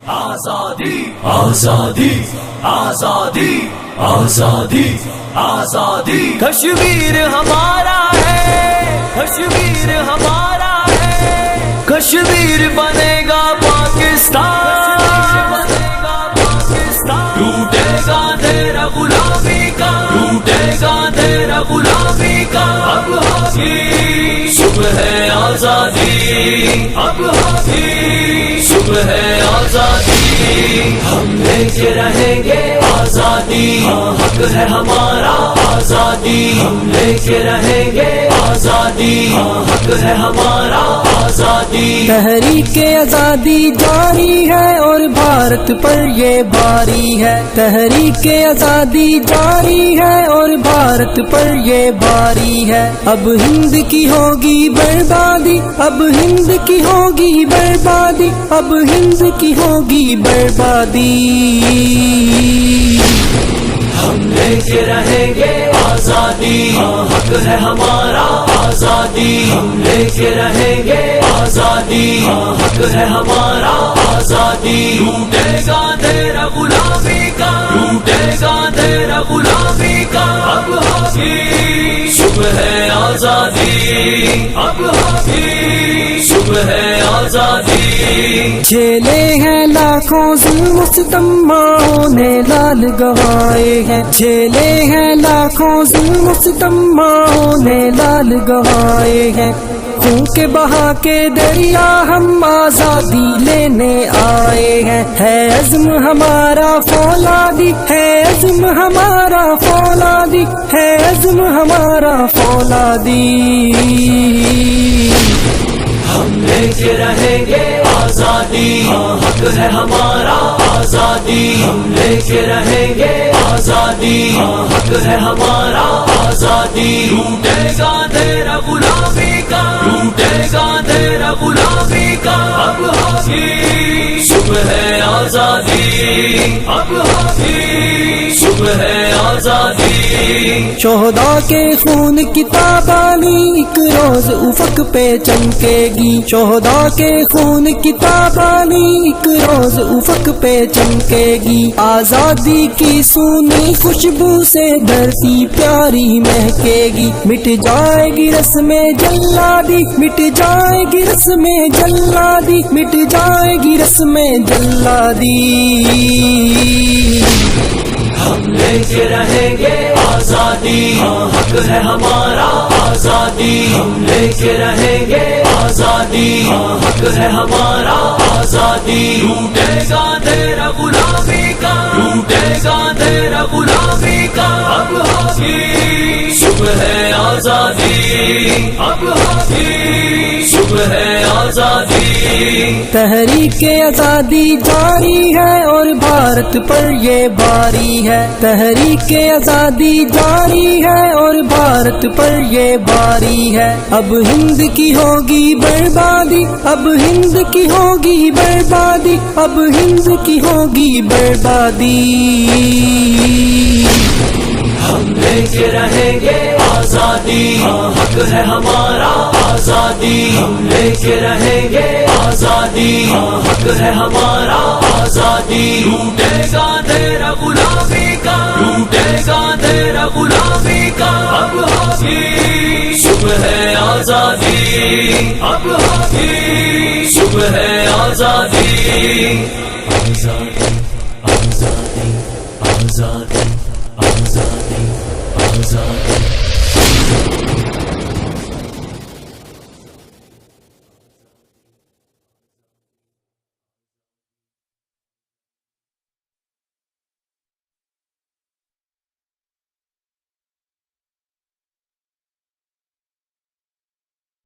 آزادی آزادی آزادی آزادی آزادی کشمیر ہمارا ہے، کشمیر ہمارا ہے، کشمیر بنے گا پاکستان، ٹوٹے گا تیرا غلامی کا، ٹوٹے گا تیرا غلامی کا، اب ہوگی صبح ہے آزادی، اب ہوگی صبح ہے آزادی، ہم لے کے رہیں گے آزادی، حق ہے ہمارا آزادی، ہم لے کے رہیں گے آزادی، حق ہے ہمارا آزادی۔ تحریک آزادی جاری ہے اور بھارت پر یہ باری ہے، تحریک آزادی جاری ہے اور بھارت پر یہ باری ہے، اب ہند کی ہوگی بربادی، اب ہند کی ہوگی بربادی، اب ہند کی ہوگی بربادی، ہم لے کے رہیں گے آزادی، حق ہے ہمارا آزادی، ہم لے کے رہیں گے آزادی، حق ہے ہمارا آزادی، ٹوٹے گا تیرا غلامی کا، ٹوٹے گا تیرا غلامی کا، اب ہوگی صبح ہے آزادی، اب ہوگی صبح ہے آزادی۔ جھیلے ہیں لاکھوں ظلم و ستم، ماؤں نے لال گوائے ہیں، جھیلے ہیں لاکھوں ظلم و ستم، ماؤں نے لال گوائے ہیں، خون کے بہا کے دریا ہم آزادی لینے آئے ہیں، ہے عزم ہمارا فولادی، ہے عزم ہمارا فولادی، ہے عزم ہمارا فولادی، ہم لے کے رہیں گے آزادی، حق ہے ہمارا آزادی، ہم لے کے رہیں گے آزادی، حق ہے ہمارا آزادی، ٹوٹے گا تیرا غلامی کا، ٹوٹے گا تیرا غلامی کا، اب ہوگی صبح ہے آزادی، اب ہوگی صبح ہے آزادی۔ شہداء کے خون کی تابانی ایک روز افق پہ چمکے گی، شہداء کے خون کی تابانی ایک روز افق پہ چمکے گی، آزادی کی سونی خوشبو سے دھرتی پیاری مہکے گی، مٹ جائے گی رسم جلادی، مٹ جائے گی رسم جلادی، مٹ جائے گی رسم جلادی، ہم لے کے رہیں گے آزادی، حق ہے ہمارا آزادی، ہم لے کے رہیں گے آزادی، حق ہے ہمارا آزادی، ٹوٹے گا تیرا غلامی کا، ٹوٹے گا تیرا غلامی کا، اب ہوگی صبح ہے آزادی، اب ہوگی صبح ہے آزادی۔ تحریک آزادی جاری ہے اور بھارت پر یہ باری ہے، تحریک آزادی جاری ہے اور بھارت پر یہ باری ہے، اب ہند کی ہوگی بربادی، اب ہند کی ہوگی بربادی، اب ہند کی ہوگی بربادی، ہم لے کے رہیں گے آزادی، حق ہے ہمارا آزادی، ہم لے کے رہیں گے آزادی، حق ہے ہمارا آزادی، ٹوٹے گا تیرا غلامی کا، ٹوٹے گا تیرا غلامی کا، اب ہوگی صبح ہے آزادی، اب ہوگی صبح ہے آزادی، آزادی آزادی آزادی۔